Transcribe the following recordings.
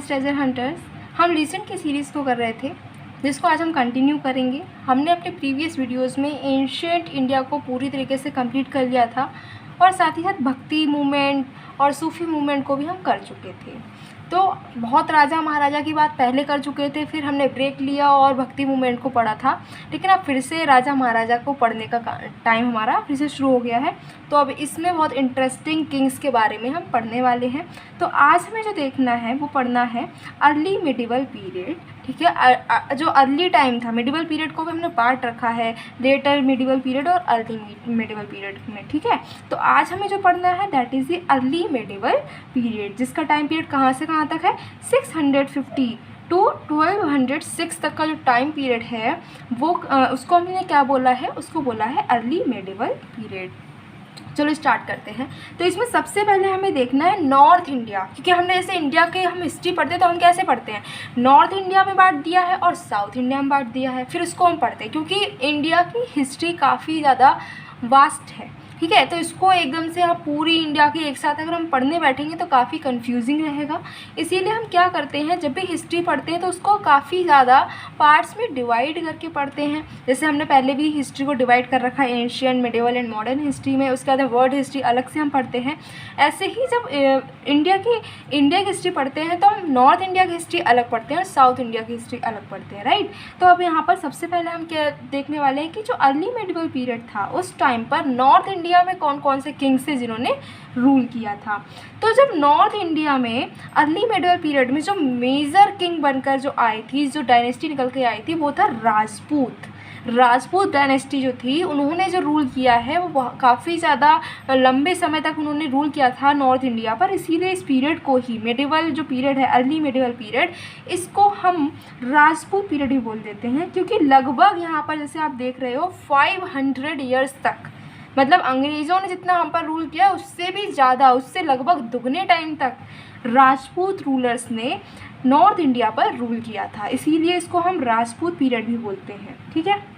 Science treasure hunters. हम legend की series को कर रहे थे, जिसको आज हम कंटिन्यू करेंगे। हमने अपने प्रीवियस वीडियोस में एंशिएंट इंडिया को पूरी तरीके से कंप्लीट कर लिया था और साथ ही साथ भक्ति मूवमेंट और सूफी मूवमेंट को भी हम कर चुके थे। तो बहुत राजा महाराजा की बात पहले कर चुके थे, फिर हमने ब्रेक लिया और भक्ति मूवमेंट को पढ़ा था, लेकिन अब फिर से राजा महाराजा को पढ़ने का टाइम हमारा फिर से शुरू हो गया है। तो अब इसमें बहुत इंटरेस्टिंग किंग्स के बारे में हम पढ़ने वाले हैं। तो आज हमें जो देखना है वो पढ़ना है अर्ली मिडिवल पीरियड, ठीक है। जो अर्ली टाइम था, मिडिवल पीरियड को भी हमने पार्ट रखा है, लेटर मिडिवल पीरियड और अर्ली मिडिवल पीरियड में, ठीक है। तो आज हमें जो पढ़ना है that is the early medieval period, जिसका टाइम पीरियड कहाँ से कहाँ तक है, 650 टू 1206 तक का जो टाइम पीरियड है वो उसको हमने क्या बोला है, उसको बोला है अर्ली मिडिवल पीरियड। चलो स्टार्ट करते हैं। तो इसमें सबसे पहले हमें देखना है नॉर्थ इंडिया, क्योंकि हमने जैसे इंडिया के हम हिस्ट्री पढ़ते हैं तो हम कैसे पढ़ते हैं, नॉर्थ इंडिया में बांट दिया है और साउथ इंडिया में बांट दिया है, फिर उसको हम पढ़ते हैं, क्योंकि इंडिया की हिस्ट्री काफ़ी ज़्यादा वास्ट है, ठीक है। तो इसको एकदम से हम पूरी इंडिया के एक साथ अगर हम पढ़ने बैठेंगे तो काफ़ी कंफ्यूजिंग रहेगा। इसीलिए हम क्या करते हैं, जब भी हिस्ट्री पढ़ते हैं तो उसको काफ़ी ज़्यादा पार्ट्स में डिवाइड करके पढ़ते हैं। जैसे हमने पहले भी हिस्ट्री को डिवाइड कर रखा है ancient, medieval and modern history में, उसके बाद वर्ल्ड हिस्ट्री अलग से हम पढ़ते हैं। ऐसे ही जब इंडिया की हिस्ट्री पढ़ते हैं तो हम नॉर्थ इंडिया की हिस्ट्री अलग पढ़ते हैं और साउथ इंडिया की हिस्ट्री अलग पढ़ते हैं, राइट। तो अब यहाँ पर सबसे पहले हम क्या देखने वाले हैं कि जो अर्ली मिडिवल पीरियड था उस टाइम पर नॉर्थ इंडिया में कौन कौन से किंग्स थे जिन्होंने रूल किया था। तो जब नॉर्थ इंडिया में अर्ली मिडिवल पीरियड में जो मेजर किंग बनकर जो आई थी, जो डायनेस्टी निकल के आई थी, वो था राजपूत डायनेस्टी जो थी, उन्होंने जो रूल किया है वो काफ़ी ज़्यादा लंबे समय तक उन्होंने रूल किया था नॉर्थ इंडिया पर। इसीलिए इस पीरियड को ही मिडिवल जो पीरियड है, अर्ली मिडिवल पीरियड, इसको हम राजपूत पीरियड ही बोल देते हैं, क्योंकि लगभग यहाँ पर जैसे आप देख रहे हो 500 ईयर्स तक, मतलब अंग्रेज़ों ने जितना हम पर रूल किया उससे भी ज़्यादा, उससे लगभग दुगने टाइम तक राजपूत रूलर्स ने नॉर्थ इंडिया पर रूल किया था। इसीलिए इसको हम राजपूत पीरियड भी बोलते हैं, ठीक है।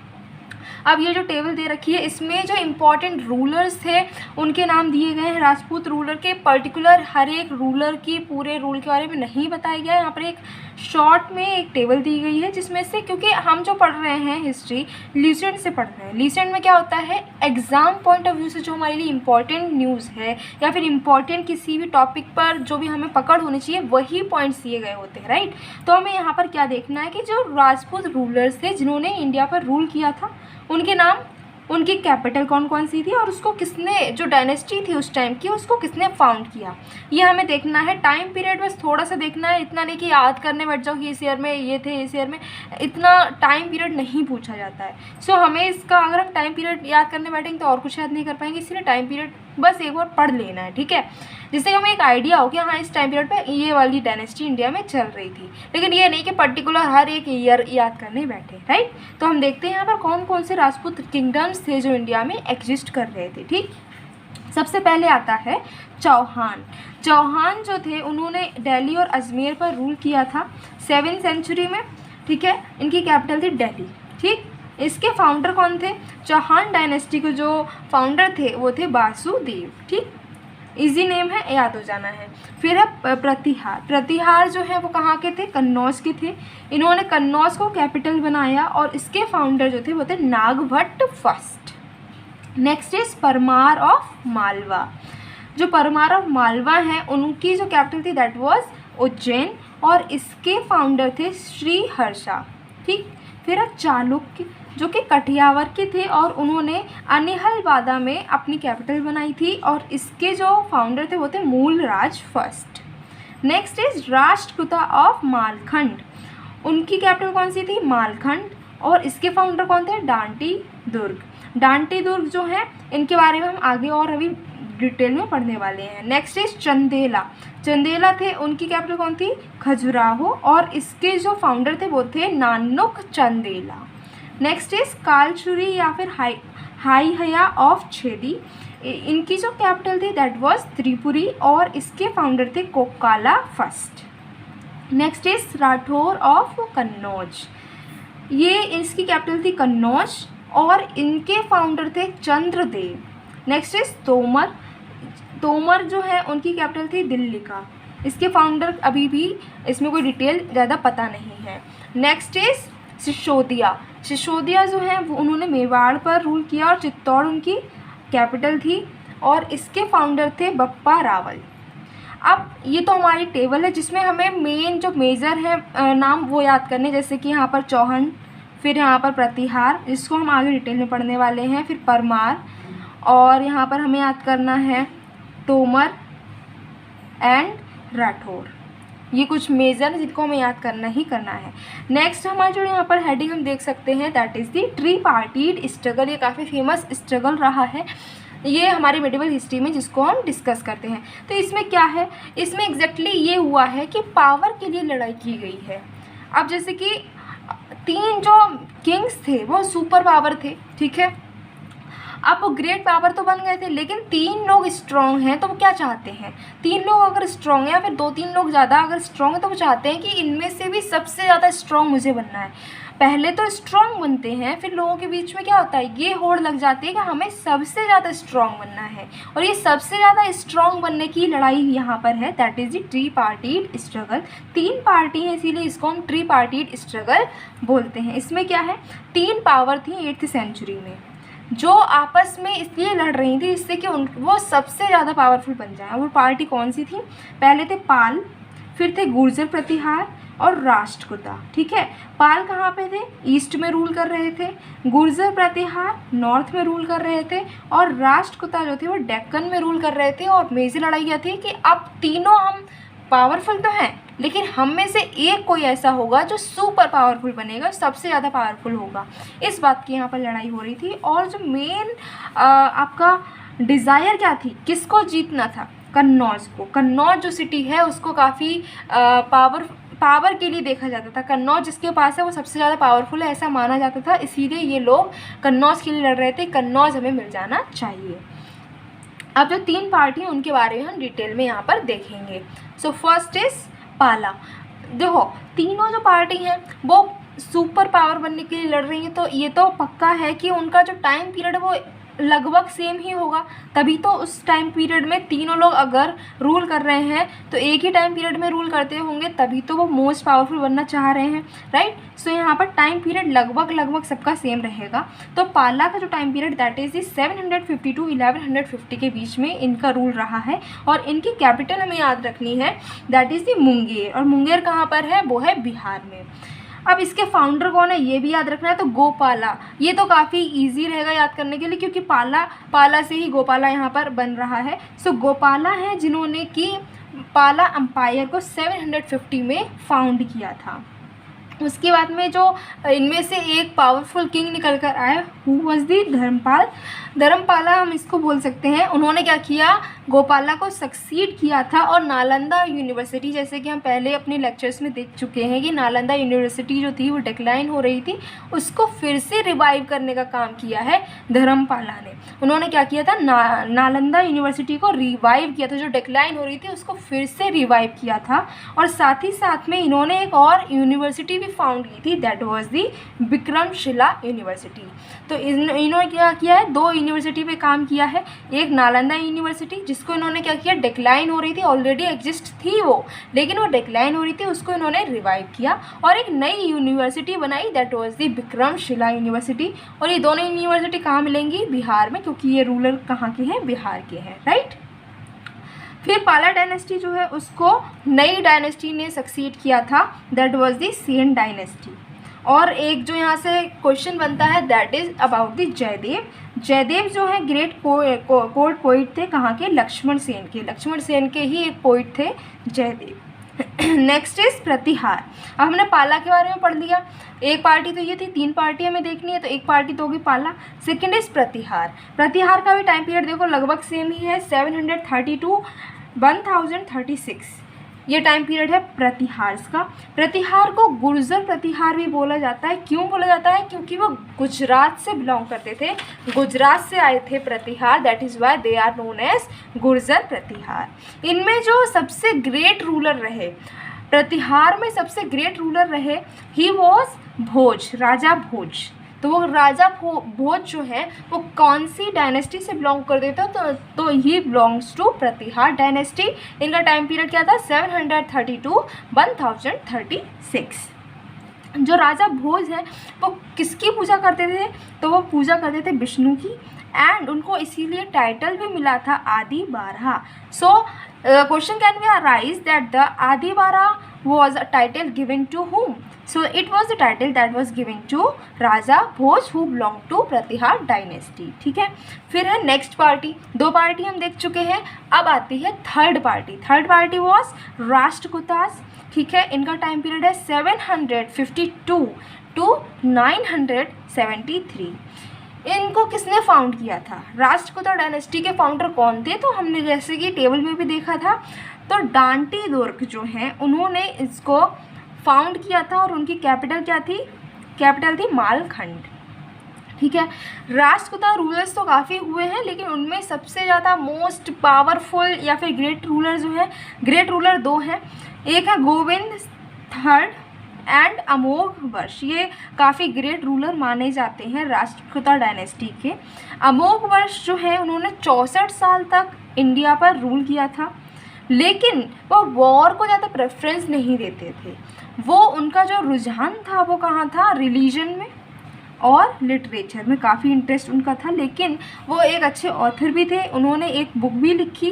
अब ये जो टेबल दे रखी है इसमें जो इम्पोर्टेंट रूलर्स थे उनके नाम दिए गए हैं। राजपूत रूलर के पर्टिकुलर हर एक रूलर की पूरे रूल के बारे में नहीं बताया गया है। यहाँ पर एक शॉर्ट में एक टेबल दी गई है, जिसमें से, क्योंकि हम जो पढ़ रहे हैं हिस्ट्री लीजेंड से पढ़ रहे हैं, लीजेंड में क्या होता है, एग्जाम पॉइंट ऑफ व्यू से जो हमारे लिए इंपॉर्टेंट न्यूज़ है या फिर इंपॉर्टेंट किसी भी टॉपिक पर जो भी हमें पकड़ होनी चाहिए वही पॉइंट्स दिए गए होते हैं, राइट। तो हमें यहाँ पर क्या देखना है कि जो राजपूत रूलर्स थे जिन्होंने इंडिया पर रूल किया था, उनके नाम, उनकी कैपिटल कौन कौन सी थी और उसको किसने, जो डायनेस्टी थी उस टाइम की, उसको किसने फाउंड किया, ये हमें देखना है। टाइम पीरियड बस थोड़ा सा देखना है, इतना नहीं कि याद करने बैठ जाओ कि इस ईयर में ये थे, इस ईयर में, इतना टाइम पीरियड नहीं पूछा जाता है। सो हमें इसका, अगर हम टाइम पीरियड याद करने बैठेंगे तो और कुछ याद नहीं कर पाएंगे, इसलिए टाइम पीरियड बस एक बार पढ़ लेना है, ठीक है, जिससे हमें एक आइडिया हो कि हाँ इस टाइम पीरियड पे ये वाली डायनेस्टी इंडिया में चल रही थी। लेकिन ये नहीं कि पर्टिकुलर हर एक ईयर याद करने बैठे, राइट। तो हम देखते हैं यहाँ पर कौन कौन से राजपूत किंगडम्स थे जो इंडिया में एग्जिस्ट कर रहे थे, ठीक। सबसे पहले आता है चौहान जो थे उन्होंने दिल्ली और अजमेर पर रूल किया था 7th सेंचुरी में, ठीक है। इनकी कैपिटल थी दिल्ली, ठीक। इसके फाउंडर कौन थे, चौहान डायनेस्टी के जो फाउंडर थे वो थे वासुदेव, ठीक। इजी नेम है, याद हो जाना है। फिर है प्रतिहार जो है वो कहाँ के थे, कन्नौज के थे। इन्होंने कन्नौज को कैपिटल बनाया और इसके फाउंडर जो थे वो थे Nagabhata first. Next is Parmar of Malwa. जो परमार ऑफ मालवा हैं उनकी जो कैपिटल थी दैट वाज उज्जैन और इसके फाउंडर थे श्रीहर्षा, ठीक। फिर है चालुक्य जो कि कठियावर के थे और उन्होंने अनिहलवादा में अपनी कैपिटल बनाई थी और इसके जो फाउंडर थे वो थे Mulraj first. Next is Rashtrakuta of Malkhand. उनकी कैपिटल कौन सी थी, मालखंड, और इसके फाउंडर कौन थे, डांटी दुर्ग जो है, इनके बारे में हम आगे और अभी डिटेल में पढ़ने वाले हैं। नेक्स्ट इज चंदेला थे, उनकी कैपिटल कौन थी, खजुराहो, और इसके जो फाउंडर थे वो थे नानुक चंदेला। नेक्स्ट इज कालचुरी या फिर हाईहया ऑफ छेदी। इनकी जो कैपिटल थी दैट वाज त्रिपुरी और इसके फाउंडर थे Kokala first. Next is Rathore of Kannauj. ये इसकी कैपिटल थी कन्नौज और इनके फाउंडर थे चंद्रदेव। नेक्स्ट इज तोमर जो है उनकी कैपिटल थी दिल्ली का। इसके फाउंडर अभी भी इसमें कोई डिटेल ज़्यादा पता नहीं है। Next is Sisodia. सिसोदिया जो है वो उन्होंने मेवाड़ पर रूल किया और चित्तौड़ उनकी कैपिटल थी, और इसके फाउंडर थे बप्पा रावल। अब ये तो हमारी टेबल है जिसमें हमें मेन जो मेजर है नाम वो याद करने, जैसे कि यहाँ पर चौहान, फिर यहाँ पर प्रतिहार जिसको हम आगे डिटेल में पढ़ने वाले हैं, फिर परमार, और यहाँ पर हमें याद करना है तोमर एंड राठौर। ये कुछ मेजर जिनको हमें याद करना ही करना है। नेक्स्ट हमारा जो यहाँ पर हेडिंग हम देख सकते हैं दैट इज़ दी ट्रीपार्टीड स्ट्रगल। ये काफ़ी फेमस स्ट्रगल रहा है ये हमारी मेडिवल हिस्ट्री में, जिसको हम डिस्कस करते हैं। तो इसमें क्या है, इसमें एग्जैक्टली ये हुआ है कि पावर के लिए लड़ाई की गई है। अब जैसे कि 3 जो किंग्स थे वो सुपर पावर थे, ठीक है। अब वो ग्रेट पावर तो बन गए थे, लेकिन 3 लोग स्ट्रॉन्ग हैं तो वो क्या चाहते हैं, 3 लोग अगर स्ट्रॉन्ग हैं या फिर 2-3 लोग ज़्यादा अगर स्ट्रॉन्ग है तो वो चाहते हैं कि इनमें से भी सबसे ज़्यादा स्ट्रॉन्ग मुझे बनना है। पहले तो स्ट्रॉन्ग बनते हैं, फिर लोगों के बीच में क्या होता है, ये होड़ लग जाती है कि हमें सबसे ज़्यादा स्ट्रॉन्ग बनना है, और ये सबसे ज़्यादा स्ट्रॉन्ग बनने की लड़ाई यहाँ पर है। That is the tripartite struggle. 3 party हैं इसीलिए इसको हम ट्रीपार्टीड स्ट्रगल बोलते हैं। इसमें क्या है, 3 पावर थी 8th सेंचुरी में जो आपस में इसलिए लड़ रही थी जिससे कि वो सबसे ज़्यादा पावरफुल बन जाए। वो पार्टी कौन सी थी, पहले थे पाल, फिर थे गुर्जर प्रतिहार और राष्ट्रकूटा, ठीक है। पाल कहाँ पे थे, ईस्ट में रूल कर रहे थे, गुर्जर प्रतिहार नॉर्थ में रूल कर रहे थे, और राष्ट्रकूटा जो थे वो डेक्कन में रूल कर रहे थे। और मेजर लड़ाई यह थी कि अब तीनों हम पावरफुल तो हैं, लेकिन हम में से एक कोई ऐसा होगा जो सुपर पावरफुल बनेगा, सबसे ज़्यादा पावरफुल होगा। इस बात की यहाँ पर लड़ाई हो रही थी। और जो मेन आपका डिज़ायर क्या थी, किसको जीतना था, कन्नौज को। कन्नौज जो सिटी है उसको काफ़ी पावर के लिए देखा जाता था। कन्नौज जिसके पास है वो सबसे ज़्यादा पावरफुल है ऐसा माना जाता था, इसीलिए ये लोग कन्नौज के लिए लड़ रहे थे, कन्नौज हमें मिल जाना चाहिए। अब जो 3 पार्टी हैं उनके बारे में हम डिटेल में यहाँ पर देखेंगे। सो फर्स्ट इज पाला। देखो तीनों जो पार्टी हैं वो सुपर पावर बनने के लिए लड़ रही हैं, तो ये तो पक्का है कि उनका जो टाइम पीरियड वो लगभग सेम ही होगा। तभी तो उस टाइम पीरियड में तीनों लोग अगर रूल कर रहे हैं तो एक ही टाइम पीरियड में रूल करते होंगे, तभी तो वो मोस्ट पावरफुल बनना चाह रहे हैं, राइट। सो यहाँ पर टाइम पीरियड लगभग सबका सेम रहेगा। तो पाला का जो time period that is 750 to 1150 के बीच में इनका रूल रहा है, और इनकी कैपिटल हमें याद रखनी है दैट इज़ दी मुंगेर। और मुंगेर कहाँ पर है, वो है बिहार में। अब इसके फाउंडर कौन है ये भी याद रखना है, तो गोपाला। ये तो काफ़ी इजी रहेगा याद करने के लिए क्योंकि पाला से ही गोपाला यहाँ पर बन रहा है। सो गोपाला है जिन्होंने कि पाला अम्पायर को 750 में फाउंड किया था। उसके बाद में जो इनमें से एक पावरफुल किंग निकल कर आए who was the Dharmapal. Dharmapala हम इसको बोल सकते हैं। उन्होंने क्या किया, गोपाला को सक्सीड किया था, और नालंदा यूनिवर्सिटी, जैसे कि हम पहले अपने लेक्चर्स में देख चुके हैं कि नालंदा यूनिवर्सिटी जो थी वो डिक्लाइन हो रही थी, उसको फिर से रिवाइव करने का काम किया है धर्मपाला ने। उन्होंने क्या किया था, नालंदा यूनिवर्सिटी को रिवाइव किया था, जो डिक्लाइन हो रही थी उसको फिर से रिवाइव किया था। और साथ ही साथ में इन्होंने एक और यूनिवर्सिटी फाउंड की थी that was the Vikramshila university. तो इन्होंने क्या किया है, 2 यूनिवर्सिटी पे काम किया है। एक नालंदा यूनिवर्सिटी जिसको इन्होंने क्या किया, डिक्लाइन हो रही थी, ऑलरेडी एग्जिस्ट थी वो, लेकिन वो डिक्लाइन हो रही थी, उसको इन्होंने रिवाइव किया और एक नई यूनिवर्सिटी बनाई that was the Vikramshila university. और ये दोनों यूनिवर्सिटी कहाँ मिलेंगी, बिहार में, क्योंकि ये रूलर कहाँ के हैं, बिहार के हैं, राइट। फिर पाला डायनेस्टी जो है उसको नई डायनेस्टी ने सक्सीड किया था that was the Sen dynasty. और एक जो यहाँ से क्वेश्चन बनता है that is about the Jayadev. Jayadev जो है ग्रेट कोर्ट पोइट थे, कहाँ के, लक्ष्मण सेन के। लक्ष्मण सेन के ही एक पोइट थे जयदेव। नेक्स्ट इज प्रतिहार। अब हमने पाला के बारे में पढ़ लिया। एक पार्टी तो ये थी, 3 पार्टी हमें देखनी है, तो एक पार्टी तो होगी पाला। सेकंड इज प्रतिहार। प्रतिहार का भी टाइम पीरियड देखो लगभग सेम ही है, 730 to 1036 ये टाइम पीरियड है प्रतिहार का। प्रतिहार को गुर्जर प्रतिहार भी बोला जाता है। क्यों बोला जाता है, क्योंकि वो गुजरात से बिलोंग करते थे, गुजरात से आए थे Pratihar, that is why they are known as Gurjar Pratihar. इनमें जो सबसे ग्रेट रूलर रहे, प्रतिहार में सबसे ग्रेट रूलर रहे, ही वॉज भोज, राजा भोज। तो वो राजा भोज जो है वो कौन सी डायनेस्टी से बिलोंग कर देता तो ही बिलोंग्स टू प्रतिहार डायनेस्टी। इनका टाइम पीरियड क्या था 732 1036। जो राजा भोज हैं वो किसकी पूजा करते थे, तो वो पूजा करते थे विष्णु की, एंड उनको इसीलिए टाइटल भी मिला था आदि बारह। So question can be arise that the आदि बारह was a title given to whom? So it was the title that was given to Raja Bhoj who belonged to Pratihara dynasty. ठीक है, फिर है नेक्स्ट पार्टी। दो पार्टी हम देख चुके हैं, अब आती है third party. Third party was Rashtrakutas. ठीक है, इनका टाइम पीरियड है 752 to 973। इनको किसने फाउंड किया था? राष्ट्रकूटा डायनेस्टी के फाउंडर कौन थे? तो हमने जैसे कि टेबल में भी देखा था, तो डांटी दुर्ग जो हैं उन्होंने इसको फाउंड किया था, और उनकी कैपिटल क्या थी? कैपिटल थी मालखंड। ठीक है, राष्ट्रकूटा रूलर्स तो काफ़ी हुए हैं, लेकिन उनमें सबसे ज़्यादा मोस्ट पावरफुल या फिर ग्रेट रूलर जो है, ग्रेट रूलर दो हैं। एक है गोविंद थर्ड एंड अमोघ वर्ष। ये काफ़ी ग्रेट रूलर माने जाते हैं राष्ट्रकूटा डायनेस्टी के। अमोघ वर्ष जो है उन्होंने 64 साल तक इंडिया पर रूल किया था, लेकिन वो वॉर को ज़्यादा प्रेफरेंस नहीं देते थे। वो उनका जो रुझान था वो कहाँ था? रिलीजन में और लिटरेचर में काफ़ी इंटरेस्ट उनका था, लेकिन वो एक अच्छे ऑथर भी थे। उन्होंने एक बुक भी लिखी,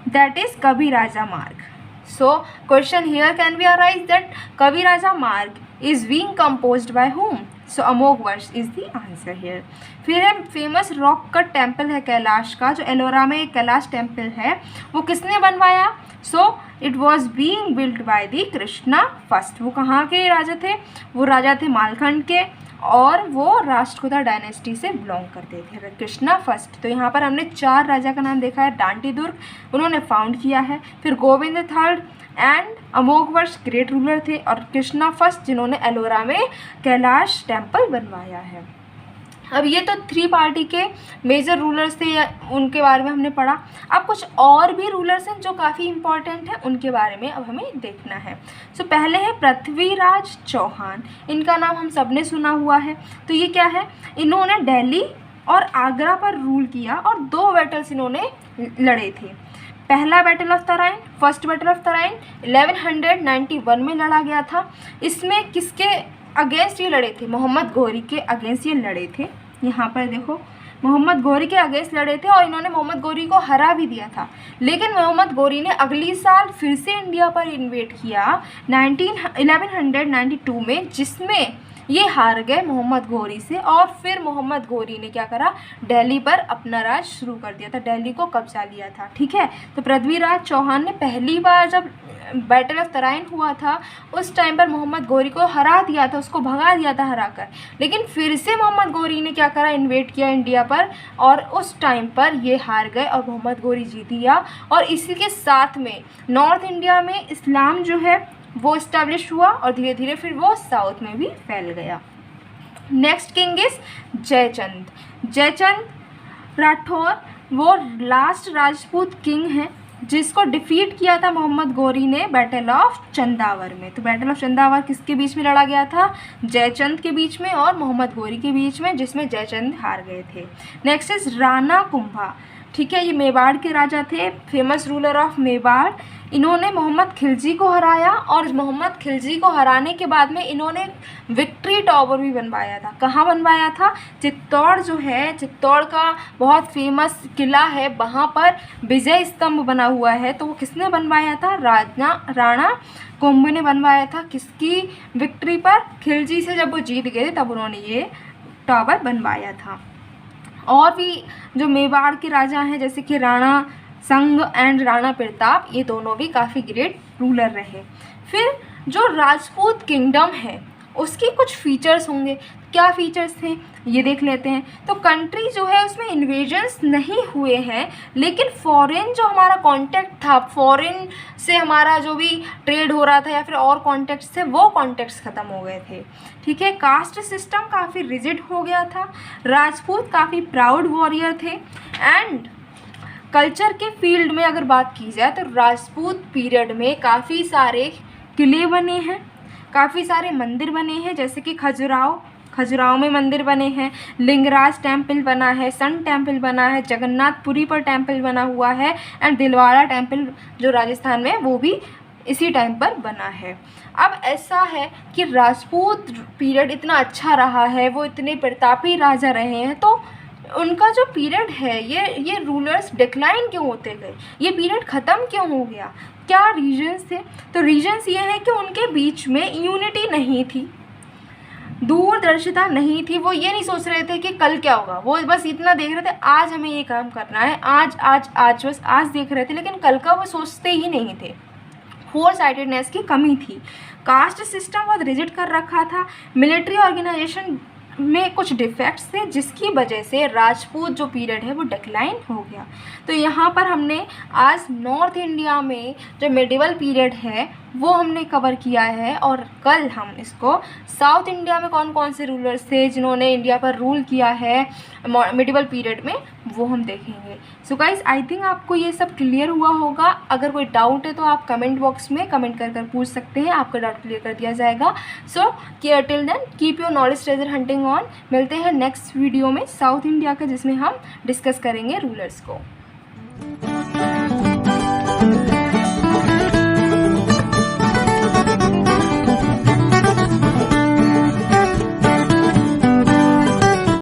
दैट इज़ कवि राजा मार्ग। So question here can be arise that कवि राजा मार्ग is being composed bye whom? सो अमोघ वर्ष इज़ द आंसर हियर। फिर है फेमस रॉक कट टेम्पल है कैलाश का, जो एलोरा में एक कैलाश टेम्पल है, वो किसने बनवाया? So it was being built by the Krishna first. वो कहाँ के राजा थे? वो राजा थे मालखंड के, और वो राष्ट्रकूटा डायनेस्टी से बिलोंग करते थे, कृष्णा फर्स्ट। तो यहाँ पर हमने 4 राजा का नाम देखा है। डांटी दुर्ग उन्होंने फाउंड किया है, फिर गोविंद थर्ड एंड अमोघ वर्ष ग्रेट रूलर थे, और कृष्णा फर्स्ट जिन्होंने एलोरा में कैलाश टेम्पल बनवाया है। अब ये तो 3 पार्टी के मेजर रूलर्स थे, या उनके बारे में हमने पढ़ा। अब कुछ और भी रूलर्स हैं जो काफ़ी इंपॉर्टेंट हैं, उनके बारे में अब हमें देखना है। सो पहले है पृथ्वीराज चौहान। इनका नाम हम सब ने सुना हुआ है। तो ये क्या है? इन्होंने दिल्ली और आगरा पर रूल किया, और 2 बैटल्स इन्होंने लड़े थे। पहला battle of Tarain, first battle of Tarain 1191 में लड़ा गया था। इसमें किसके अगेंस्ट ये लड़े थे? मोहम्मद गौरी के अगेंस्ट ये लड़े थे। यहाँ पर देखो, मोहम्मद गौरी के अगेंस्ट लड़े थे, और इन्होंने मोहम्मद गौरी को हरा भी दिया था। लेकिन मोहम्मद गौरी ने अगली साल फिर से इंडिया पर इन्वेट किया 1192 में, जिसमें ये हार गए मोहम्मद गौरी से। और फिर मोहम्मद गौरी ने क्या करा? दिल्ली पर अपना राज शुरू कर दिया था, दिल्ली को कब्जा लिया था। ठीक है, तो पृथ्वीराज चौहान ने पहली बार जब बैटल ऑफ तराइन हुआ था उस टाइम पर मोहम्मद गौरी को हरा दिया था, उसको भगा दिया था हरा कर। लेकिन फिर से मोहम्मद गौरी ने क्या करा? इन्वेट किया इंडिया पर, और उस टाइम पर ये हार गए और मोहम्मद गौरी जीत गया। और इसी के साथ में नॉर्थ इंडिया में इस्लाम जो है वो इस्टेब्लिश हुआ, और धीरे धीरे फिर वो साउथ में भी फैल गया। Next king is Jaichand. Jaichand Rathore वो लास्ट राजपूत किंग हैं जिसको डिफीट किया था मोहम्मद गौरी ने बैटल ऑफ चंदावर में। तो बैटल ऑफ चंदावर किसके बीच में लड़ा गया था? जयचंद के बीच में और मोहम्मद गौरी के बीच में, जिसमें जयचंद हार गए थे। Next is Rana Kumbha. ठीक है, ये मेवाड़ के राजा थे, फेमस रूलर ऑफ मेवाड़। इन्होंने मोहम्मद खिलजी को हराया, और मोहम्मद खिलजी को हराने के बाद में इन्होंने विक्ट्री टावर भी बनवाया था। कहाँ बनवाया था? चित्तौड़ जो है, चित्तौड़ का बहुत फेमस किला है, वहाँ पर विजय स्तंभ बना हुआ है। तो वो किसने बनवाया था? राणा कुंभ ने बनवाया था। किसकी विक्ट्री पर? खिलजी से जब वो जीत गए तब उन्होंने ये टावर बनवाया था। और भी जो मेवाड़ के राजा हैं, जैसे कि राणा संग एंड राणा प्रताप, ये दोनों भी काफ़ी ग्रेट रूलर रहे। फिर जो राजपूत किंगडम है उसकी कुछ फीचर्स होंगे। क्या फीचर्स थे ये देख लेते हैं। तो कंट्री जो है उसमें इन्वेजन्स नहीं हुए हैं, लेकिन फॉरेन जो हमारा कांटेक्ट था, फॉरेन से हमारा जो भी ट्रेड हो रहा था या फिर और कॉन्टेक्ट्स थे, वो कॉन्टेक्ट्स ख़त्म हो गए थे। ठीक है, कास्ट सिस्टम काफ़ी रिजिड हो गया था। राजपूत काफ़ी प्राउड वॉरियर थे। एंड कल्चर के फील्ड में अगर बात की जाए तो राजपूत पीरियड में काफ़ी सारे किले बने हैं, काफ़ी सारे मंदिर बने हैं, जैसे कि खजुराहो, खजुराहो में मंदिर बने हैं, लिंगराज टेम्पल बना है, सन टेम्पल बना है, जगन्नाथपुरी पर टेम्पल बना हुआ है, एंड दिलवाड़ा टेम्पल जो राजस्थान में वो भी इसी टाइम पर बना है। अब ऐसा है कि राजपूत पीरियड इतना अच्छा रहा है, वो इतने प्रतापी राजा रहे हैं, तो उनका जो पीरियड है ये रूलर्स डिक्लाइन क्यों होते गए, ये पीरियड ख़त्म क्यों हो गया, क्या रीजंस थे? तो रीजंस ये हैं कि उनके बीच में यूनिटी नहीं थी, दूरदर्शिता नहीं थी। वो ये नहीं सोच रहे थे कि कल क्या होगा, वो बस इतना देख रहे थे आज हमें ये काम करना है, आज आज आज बस आज देख रहे थे, लेकिन कल का वो सोचते ही नहीं थे। फोर साइडेडनेस की कमी थी, कास्ट सिस्टम बहुत रिजिड कर रखा था, मिलिट्री ऑर्गेनाइजेशन में कुछ डिफेक्ट्स थे, जिसकी वजह से राजपूत जो पीरियड है वो डिक्लाइन हो गया। तो यहाँ पर हमने आज नॉर्थ इंडिया में जो मेडिवल पीरियड है वो हमने कवर किया है, और कल हम इसको साउथ इंडिया में कौन कौन से रूलर्स थे जिन्होंने इंडिया पर रूल किया है मेडिवल पीरियड में, वो हम देखेंगे। सो गाइस, आई थिंक आपको ये सब क्लियर हुआ होगा। अगर कोई डाउट है तो आप कमेंट बॉक्स में कमेंट कर पूछ सकते हैं, आपका डाउट क्लियर कर दिया जाएगा। So till then keep your knowledge treasure hunting on. मिलते हैं नेक्स्ट वीडियो में साउथ इंडिया का, जिसमें हम डिस्कस करेंगे रूलर्स को।